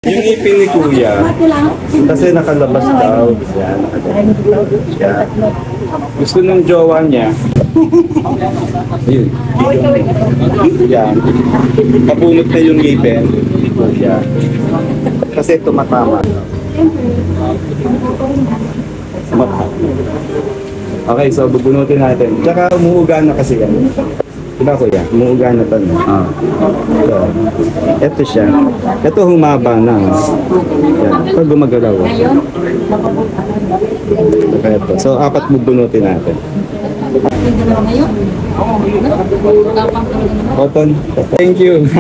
Yung ngipin ni Kuya, kasi nakalabas daw. Yan, nakalabas. Yan. Gusto ng jowa niya. Yun. Yan. Kabunot na yung ngipin ni Kuya. Kasi tumatama. Okay, so bubunutin natin. Tsaka umuuga na kasi yan. Diba Kuya? Umuuga na to. So, ito siya. Ito humaba na. Yan. Ito gumagalaw. Ito. So, 4 bubunutin natin. Cotton. Thank you.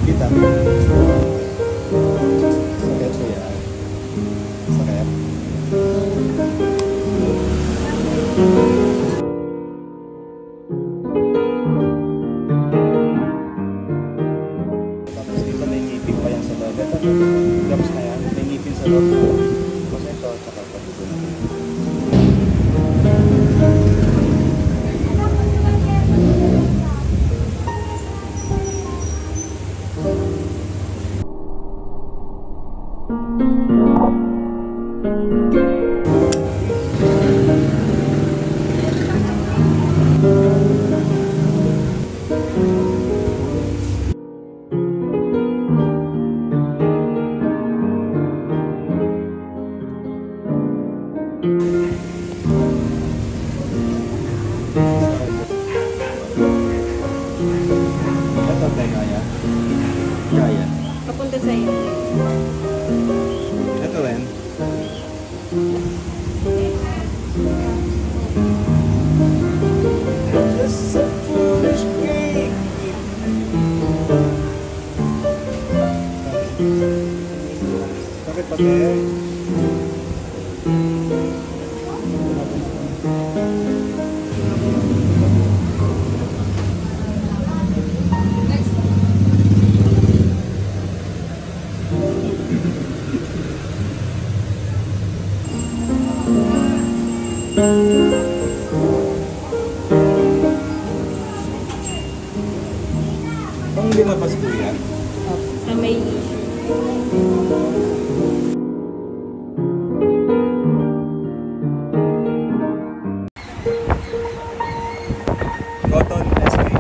Kita. Sakit ko yan. Sakit. Tapos dito may ngipin pa yan sa loob. Ito, gaps na yan. May ngipin sa loob. Tapos ito, tsaka pagbuto na. Ito, kaya? Kaya. Papunta sa iyo. Ito rin. Just a foolish game. Bakit pati? Ang lumabas ko yan? Sa may Cotton SP.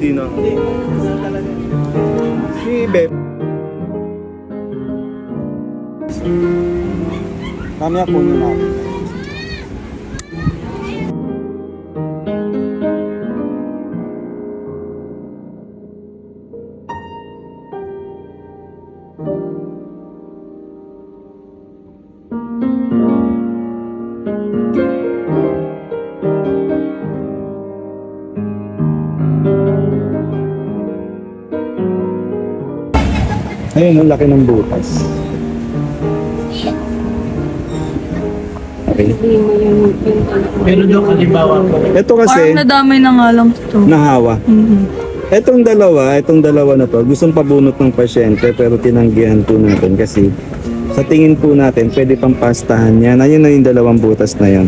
Sino? Si Beb. Mamaya kunin natin. Ayun, ang laki ng butas. malaki. Hindi mo yung Pero Dok, halimbawa po, Ito kasi, Parang nadamay na nga lang ito. nahawa. Itong dalawa na to, gustong pabunot ng pasyente pero tinanggihan po natin kasi sa tingin po natin, pwede pang pastahan yan. Ayun na yung dalawang butas na yan.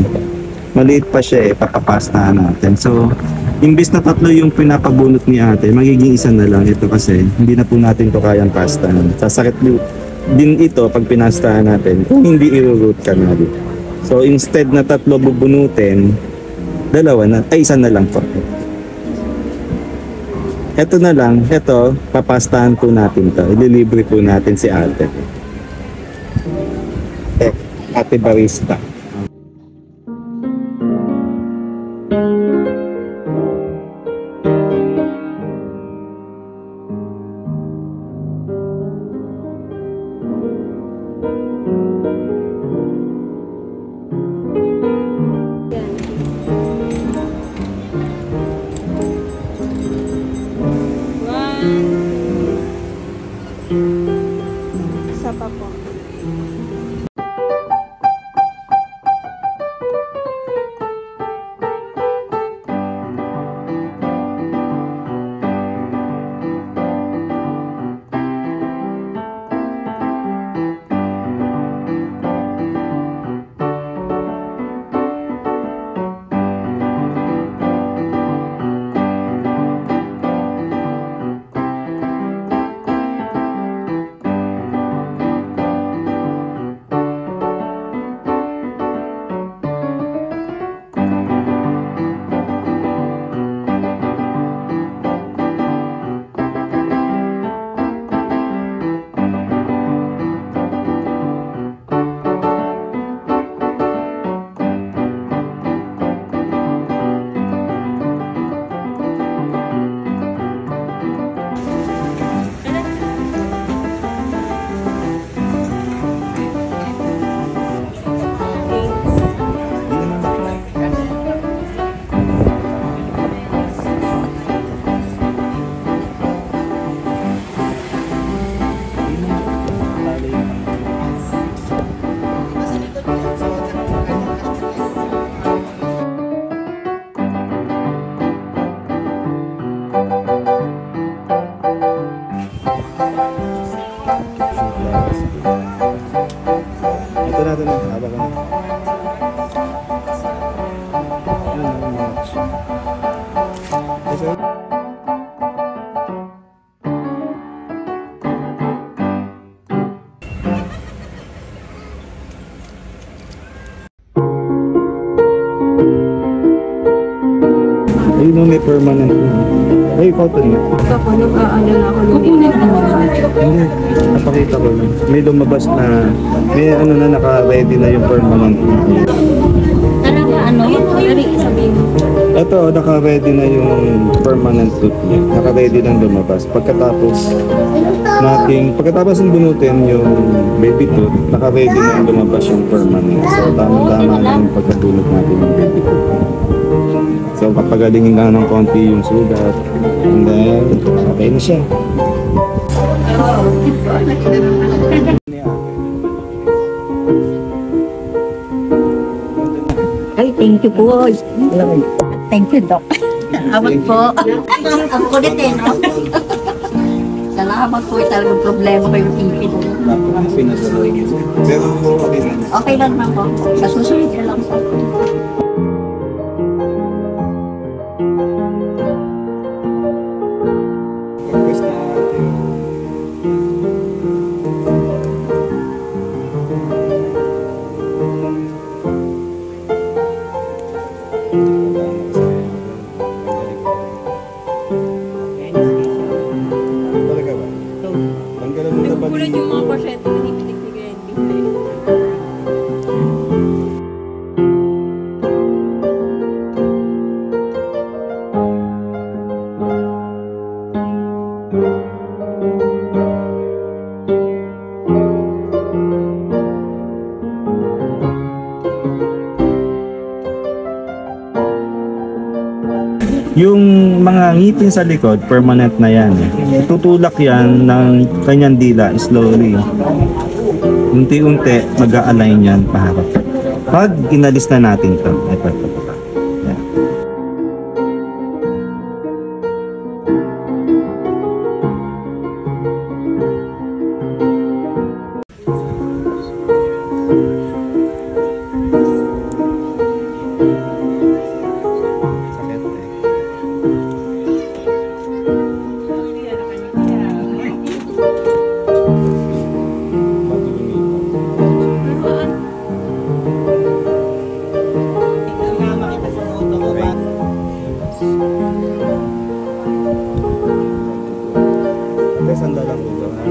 Maliit pa siya papapastahan natin. So, imbis na 3 yung pinapabunot ni ate, magiging 1 na lang ito kasi hindi na po natin to kayang pastahan. Sasakit din ito pag pinastahan natin kung hindi i-root canal. So, instead na 3 bubunutin, 1 na lang po. Ito na lang, ito, papastahan po natin to. Ililibre po natin si ate. Ate Barista. Isa pa po. Ito natin ang habakan. Ayun, may permanent. Ay, photo niya. Ito po, nag-aano na ako luminig na Hindi, napakita ko lang. May lumabas na, may ano na naka-ready na yung permanent. Talaga, ano? Dari, sabihin mo. Ito, naka-ready na yung permanent tooth niya. Naka-ready na lumabas. Pagkatapos ng bunutin yung baby tooth, naka-ready na lumabas yung permanent. So, tama-tama na yung pagkabunot natin yung baby tooth. So, papagalingin lang ng konti yung sugat. And then, okay na siya. Ay, thank you po. Thank you, Doc. Salamat po. Ang kulit eh, no? Salamat po. Talagang problema ko yung ipin. Pero okay na. Okay lang na po. Sa susunod ko lang po. Talaga ba? Tanggalan mo na ba? Nagkukulan yung mga pasyente na hinipitik ni Glendy. Yung mga ngipin sa likod, permanent na yan. Tutulak yan ng kanyang dila slowly. Unti-unti mag-a-align yan paharap. Pag inalis na natin ito, ito. Yan. Sakit eh. Ate, sandal lang dito. Ha?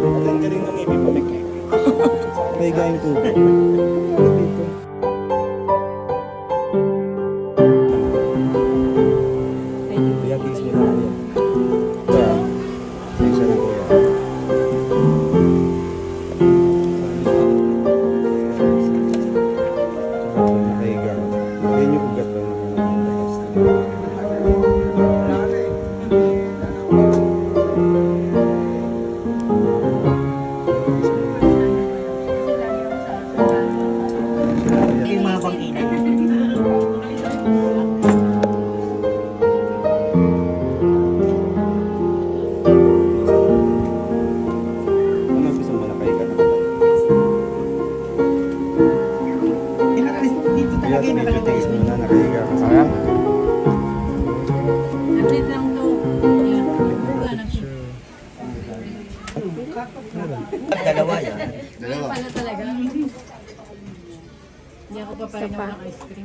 Ate, ang galing ng ibig pumikik. May gayang tubig. Dito. Kuya, tiis mo lang yan. Kuya, tiis na kuya. Nakahiga. Yan yung ugat lang. Yung mga bangkina. Ano gusto mo nakahiga na? Dito Kuya, talaga yung medyo tiis nakalagay. mo na nakahiga ka sa Update lang to. Yan. Dalawa yan. Pala talaga. Hindi ako pa pa rin ako naka-screen.